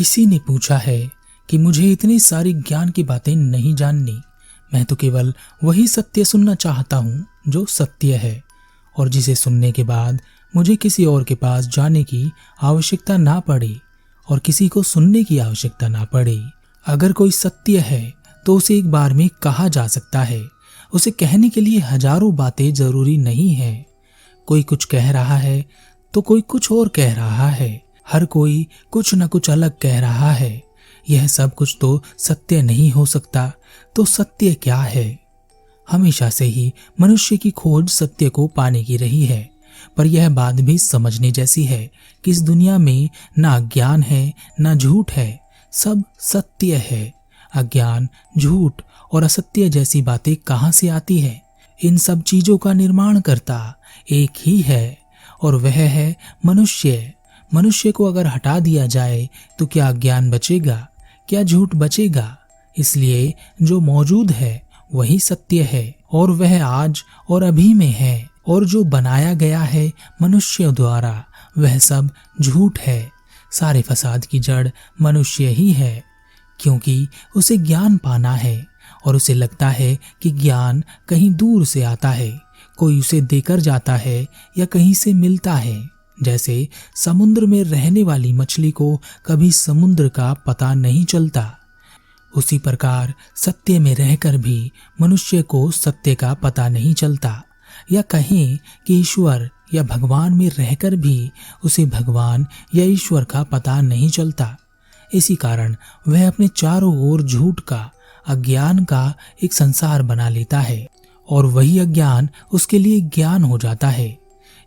किसी ने पूछा है कि मुझे इतनी सारी ज्ञान की बातें नहीं जाननी, मैं तो केवल वही सत्य सुनना चाहता हूँ जो सत्य है और जिसे सुनने के बाद मुझे किसी और के पास जाने की आवश्यकता ना पड़े और किसी को सुनने की आवश्यकता ना पड़े। अगर कोई सत्य है तो उसे एक बार में कहा जा सकता है। उसे कहने के लिए हजारों बातें जरूरी नहीं है। कोई कुछ कह रहा है तो कोई कुछ और कह रहा है। हर कोई कुछ न कुछ अलग कह रहा है। यह सब कुछ तो सत्य नहीं हो सकता। तो सत्य क्या है? हमेशा से ही मनुष्य की खोज सत्य को पाने की रही है, पर यह बात भी समझने जैसी है कि इस दुनिया में ना अज्ञान है ना झूठ है, सब सत्य है। अज्ञान, झूठ और असत्य जैसी बातें कहाँ से आती है? इन सब चीजों का निर्माण करता एक ही है और वह है मनुष्य। मनुष्य को अगर हटा दिया जाए तो क्या अज्ञान बचेगा, क्या झूठ बचेगा? इसलिए जो मौजूद है वही सत्य है और वह आज और अभी में है, और जो बनाया गया है मनुष्य द्वारा वह सब झूठ है। सारे फसाद की जड़ मनुष्य ही है, क्योंकि उसे ज्ञान पाना है और उसे लगता है कि ज्ञान कहीं दूर से आता है, कोई उसे देकर जाता है या कहीं से मिलता है। जैसे समुद्र में रहने वाली मछली को कभी समुद्र का पता नहीं चलता, उसी प्रकार सत्य में रहकर भी मनुष्य को सत्य का पता नहीं चलता। या कहें कि ईश्वर या भगवान में रहकर भी उसे भगवान या ईश्वर का पता नहीं चलता। इसी कारण वह अपने चारों ओर झूठ का, अज्ञान का एक संसार बना लेता है और वही अज्ञान उसके लिए ज्ञान हो जाता है।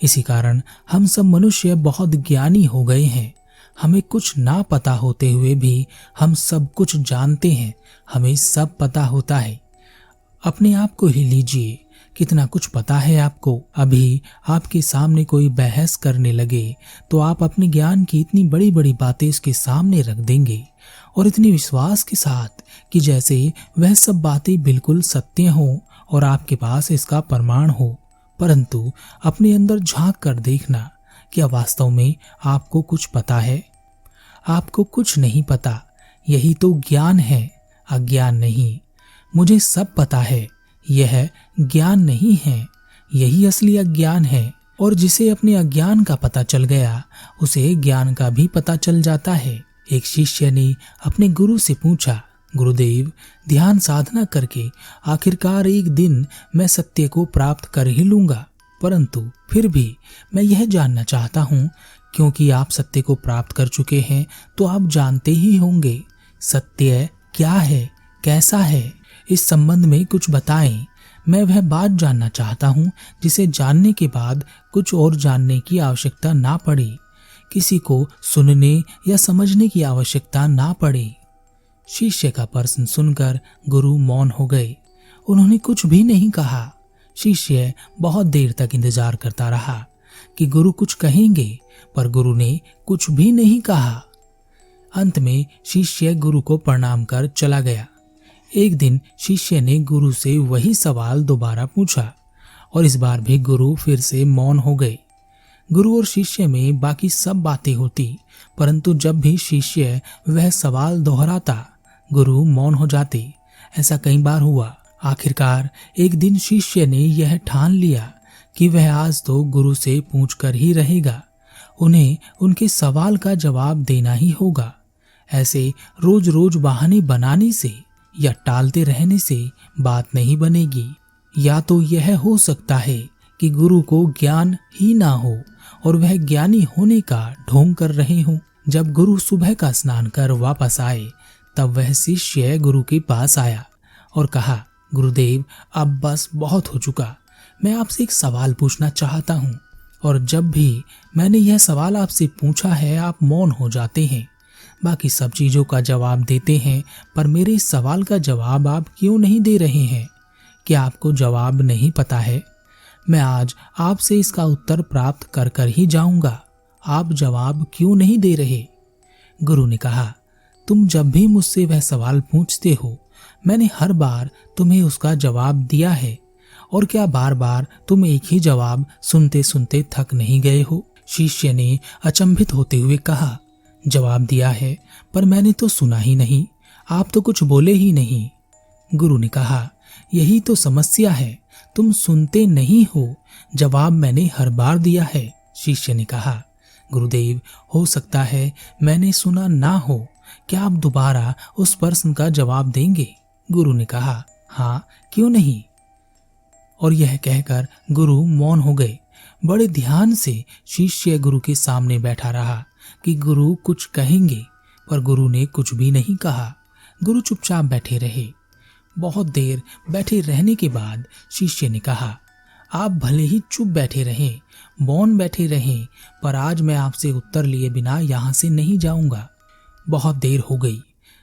इसी कारण हम सब मनुष्य बहुत ज्ञानी हो गए हैं। हमें कुछ ना पता होते हुए भी हम सब कुछ जानते हैं, हमें सब पता होता है। अपने आप को ही लीजिए, कितना कुछ पता है आपको। अभी आपके सामने कोई बहस करने लगे तो आप अपने ज्ञान की इतनी बड़ी बड़ी बातें उसके सामने रख देंगे और इतने विश्वास के साथ कि जैसे वह सब बातें बिल्कुल सत्य हों और आपके पास इसका प्रमाण हो। परंतु अपने अंदर झांक कर देखना, क्या वास्तव में आपको कुछ पता है? आपको कुछ नहीं पता। यही तो ज्ञान है, अज्ञान नहीं। मुझे सब पता है, यह ज्ञान नहीं है, यही असली अज्ञान है। और जिसे अपने अज्ञान का पता चल गया उसे ज्ञान का भी पता चल जाता है। एक शिष्य ने अपने गुरु से पूछा, गुरुदेव, ध्यान साधना करके आखिरकार एक दिन मैं सत्य को प्राप्त कर ही लूंगा, परंतु फिर भी मैं यह जानना चाहता हूँ, क्योंकि आप सत्य को प्राप्त कर चुके हैं तो आप जानते ही होंगे सत्य क्या है, कैसा है। इस संबंध में कुछ बताएं। मैं वह बात जानना चाहता हूँ जिसे जानने के बाद कुछ और जानने की आवश्यकता ना पड़े, किसी को सुनने या समझने की आवश्यकता ना पड़े। शिष्य का प्रश्न सुनकर गुरु मौन हो गए। उन्होंने कुछ भी नहीं कहा। शिष्य बहुत देर तक इंतजार करता रहा कि गुरु कुछ कहेंगे, पर गुरु ने कुछ भी नहीं कहा। अंत में शिष्य गुरु को प्रणाम कर चला गया। एक दिन शिष्य ने गुरु से वही सवाल दोबारा पूछा और इस बार भी गुरु फिर से मौन हो गए। गुरु और शिष्य में बाकी सब बातें होती, परंतु जब भी शिष्य वह सवाल दोहराता गुरु मौन हो जाते। ऐसा कई बार हुआ। आखिरकार एक दिन शिष्य ने यह ठान लिया कि वह आज तो गुरु से पूछकर ही रहेगा, उन्हें उनके सवाल का जवाब देना ही होगा। ऐसे रोज रोज बहाने बनाने से या टालते रहने से बात नहीं बनेगी। या तो यह हो सकता है कि गुरु को ज्ञान ही ना हो और वह ज्ञानी होने का ढोंग कर रहे हों। जब गुरु सुबह का स्नान कर वापस आए तब वह शिष्य गुरु के पास आया और कहा, गुरुदेव, अब बस बहुत हो चुका। मैं आपसे एक सवाल पूछना चाहता हूँ और जब भी मैंने यह सवाल आपसे पूछा है आप मौन हो जाते हैं, बाकी सब चीजों का जवाब देते हैं, पर मेरे इस सवाल का जवाब आप क्यों नहीं दे रहे हैं? क्या आपको जवाब नहीं पता है? मैं आज आपसे इसका उत्तर प्राप्त कर कर ही जाऊंगा। आप जवाब क्यों नहीं दे रहे? गुरु ने कहा, तुम जब भी मुझसे वह सवाल पूछते हो मैंने हर बार तुम्हें उसका जवाब दिया है, और क्या बार बार तुम एक ही जवाब सुनते सुनते थक नहीं गए हो? शिष्य ने अचंभित होते हुए कहा, जवाब दिया है, पर मैंने तो सुना ही नहीं, आप तो कुछ बोले ही नहीं। गुरु ने कहा, यही तो समस्या है, तुम सुनते नहीं हो, जवाब मैंने हर बार दिया है। शिष्य ने कहा, गुरुदेव, हो सकता है मैंने सुना ना हो, क्या आप दोबारा उस प्रश्न का जवाब देंगे? गुरु ने कहा, हाँ, क्यों नहीं। और यह कहकर गुरु मौन हो गए। बड़े ध्यान से शिष्य गुरु के सामने बैठा रहा कि गुरु कुछ कहेंगे, पर गुरु ने कुछ भी नहीं कहा। गुरु चुपचाप बैठे रहे। बहुत देर बैठे रहने के बाद शिष्य ने कहा, आप भले ही चुप बैठे रहें, मौन बैठे रहें, पर आज मैं आपसे उत्तर लिए बिना यहाँ से नहीं जाऊंगा। बहुत देर हो गई।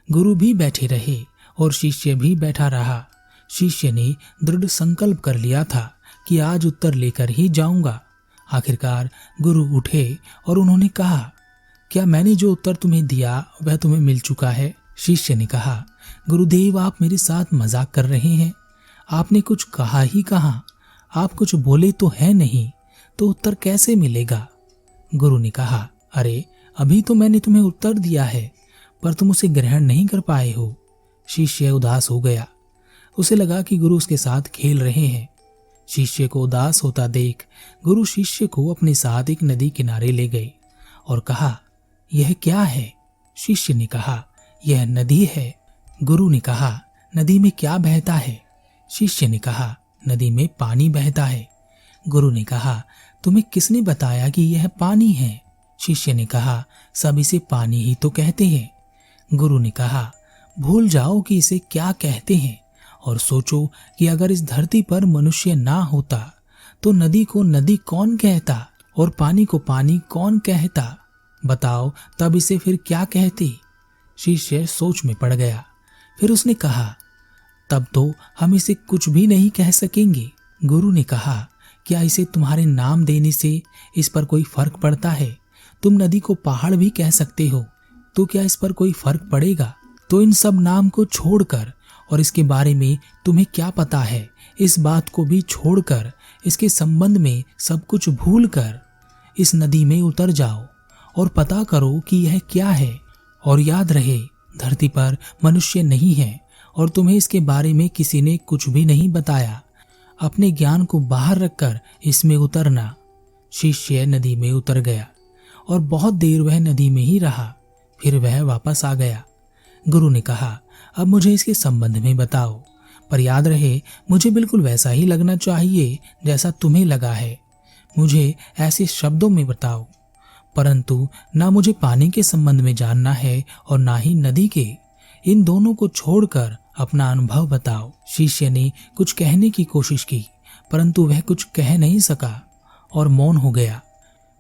गुरु भी बैठे रहे और शिष्य भी बैठा रहा। शिष्य ने दृढ़ संकल्प कर लिया था कि आज उत्तर लेकर ही जाऊंगा। आखिरकार गुरु उठे और उन्होंने कहा, क्या मैंने जो उत्तर तुम्हें दिया वह तुम्हें मिल चुका है? शिष्य ने कहा, गुरुदेव, आप मेरे साथ मजाक कर रहे हैं, आपने कुछ कहा ही कहाँ, आप कुछ बोले तो है नहीं, तो उत्तर कैसे मिलेगा? गुरु ने कहा, अरे अभी तो मैंने तुम्हें उत्तर दिया है, पर तुम उसे ग्रहण नहीं कर पाए हो। शिष्य उदास हो गया। उसे लगा कि गुरु उसके साथ खेल रहे हैं। शिष्य को उदास होता देख गुरु शिष्य को अपने साथ एक नदी किनारे ले गए और कहा, यह क्या है? शिष्य ने कहा, यह नदी है। गुरु ने कहा, नदी में क्या बहता है? शिष्य ने कहा, नदी में पानी बहता है। गुरु ने कहा, तुम्हें किसने बताया कि यह पानी है? शिष्य ने कहा, सब इसे पानी ही तो कहते हैं। गुरु ने कहा, भूल जाओ कि इसे क्या कहते हैं और सोचो कि अगर इस धरती पर मनुष्य ना होता तो नदी को नदी कौन कहता और पानी को पानी कौन कहता? बताओ, तब इसे फिर क्या कहते? शिष्य सोच में पड़ गया। फिर उसने कहा, तब तो हम इसे कुछ भी नहीं कह सकेंगे। गुरु ने कहा, क्या इसे तुम्हारे नाम देने से इस पर कोई फर्क पड़ता है? तुम नदी को पहाड़ भी कह सकते हो, तो क्या इस पर कोई फर्क पड़ेगा? तो इन सब नाम को छोड़कर और इसके बारे में तुम्हें क्या पता है, इस बात को भी छोड़कर, इसके संबंध में सब कुछ भूलकर इस नदी में उतर जाओ और पता करो कि यह क्या है। और याद रहे, धरती पर मनुष्य नहीं है और तुम्हें इसके बारे में किसी ने कुछ भी नहीं बताया। अपने ज्ञान को बाहर रखकर इसमें उतरना। शिष्य नदी में उतर गया और बहुत देर वह नदी में ही रहा। फिर वह वापस आ गया। गुरु ने कहा, अब मुझे इसके संबंध में बताओ, पर याद रहे मुझे बिल्कुल वैसा ही लगना चाहिए जैसा तुम्हें लगा है। मुझे ऐसे शब्दों में बताओ, परंतु ना मुझे पानी के संबंध में जानना है और ना ही नदी के। इन दोनों को छोड़कर अपना अनुभव बताओ। शिष्य ने कुछ कहने की कोशिश की, परंतु वह कुछ कह नहीं सका और मौन हो गया।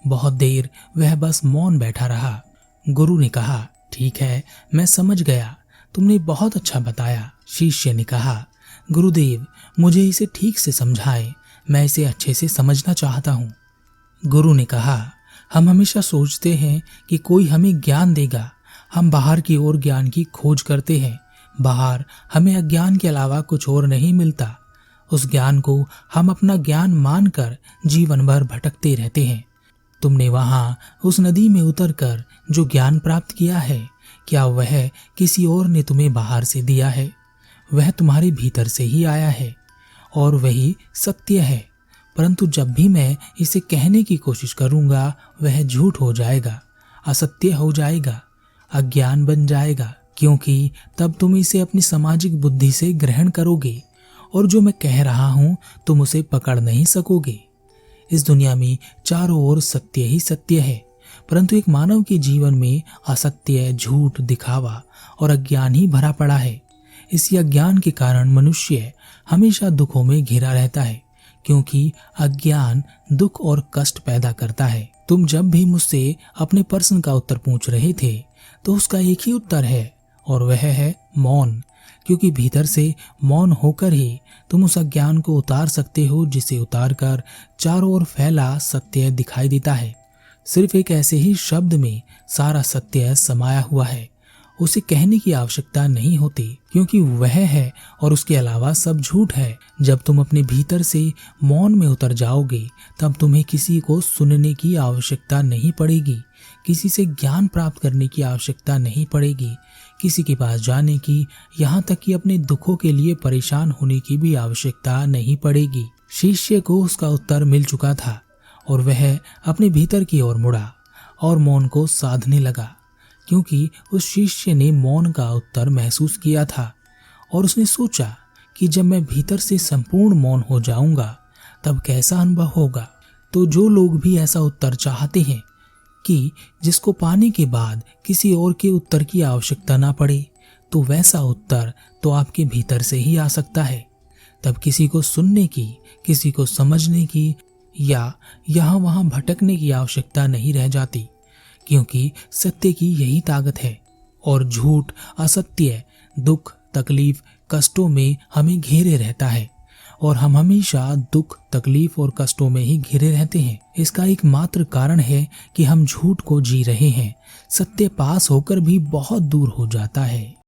बहुत देर वह बस मौन बैठा रहा। गुरु ने कहा, ठीक है, मैं समझ गया, तुमने बहुत अच्छा बताया। शिष्य ने कहा, गुरुदेव, मुझे इसे ठीक से समझाएं, मैं इसे अच्छे से समझना चाहता हूँ। गुरु ने कहा, हम हमेशा सोचते हैं कि कोई हमें ज्ञान देगा। हम बाहर की ओर ज्ञान की खोज करते हैं। बाहर हमें अज्ञान के अलावा कुछ और नहीं मिलता। उस ज्ञान को हम अपना ज्ञान मानकर जीवन भर भटकते रहते हैं। तुमने वहां उस नदी में उतरकर जो ज्ञान प्राप्त किया है, क्या वह किसी और ने तुम्हें बाहर से दिया है? वह तुम्हारे भीतर से ही आया है और वही सत्य है। परंतु जब भी मैं इसे कहने की कोशिश करूंगा, वह झूठ हो जाएगा, असत्य हो जाएगा, अज्ञान बन जाएगा, क्योंकि तब तुम इसे अपनी सामाजिक बुद्धि से ग्रहण करोगे और जो मैं कह रहा हूं तुम उसे पकड़ नहीं सकोगे। इस दुनिया में चारों ओर सत्य ही सत्य है, परंतु एक मानव के जीवन में असत्य, झूठ, दिखावा और अज्ञान ही भरा पड़ा है। इसी अज्ञान के कारण मनुष्य हमेशा दुखों में घिरा रहता है, क्योंकि अज्ञान दुख और कष्ट पैदा करता है। तुम जब भी मुझसे अपने प्रश्न का उत्तर पूछ रहे थे तो उसका एक ही उत्तर है और वह है मौन, क्योंकि भीतर से मौन होकर ही तुम उस अज्ञान को उतार सकते हो जिसे उतारकर चारों ओर फैला सत्य दिखाई देता है। सिर्फ एक ऐसे ही शब्द में सारा सत्य समाया हुआ है। उसे कहने की आवश्यकता नहीं होती, क्योंकि वह है और उसके अलावा सब झूठ है। जब तुम अपने भीतर से मौन में उतर जाओगे, तब तुम्हें किसी को सुनने की आवश्यकता नहीं पड़ेगी, किसी से ज्ञान प्राप्त करने की आवश्यकता नहीं पड़ेगी, किसी के पास जाने की, यहाँ तक कि अपने दुखों के लिए परेशान होने की भी आवश्यकता नहीं पड़ेगी। शिष्य को उसका उत्तर मिल चुका था और वह अपने भीतर की ओर मुड़ा और मौन को साधने लगा, क्योंकि उस शिष्य ने मौन का उत्तर महसूस किया था और उसने सोचा कि जब मैं भीतर से संपूर्ण मौन हो जाऊंगा तब कैसा अनुभव होगा। तो जो लोग भी ऐसा उत्तर चाहते हैं कि जिसको पाने के बाद किसी और के उत्तर की आवश्यकता ना पड़े, तो वैसा उत्तर तो आपके भीतर से ही आ सकता है। तब किसी को सुनने की, किसी को समझने की या यहाँ वहाँ भटकने की आवश्यकता नहीं रह जाती, क्योंकि सत्य की यही ताकत है। और झूठ, असत्य, दुख, तकलीफ, कष्टों में हमें घेरे रहता है और हम हमेशा दुख, तकलीफ और कष्टों में ही घिरे रहते हैं। इसका एकमात्र कारण है कि हम झूठ को जी रहे हैं। सत्य पास होकर भी बहुत दूर हो जाता है।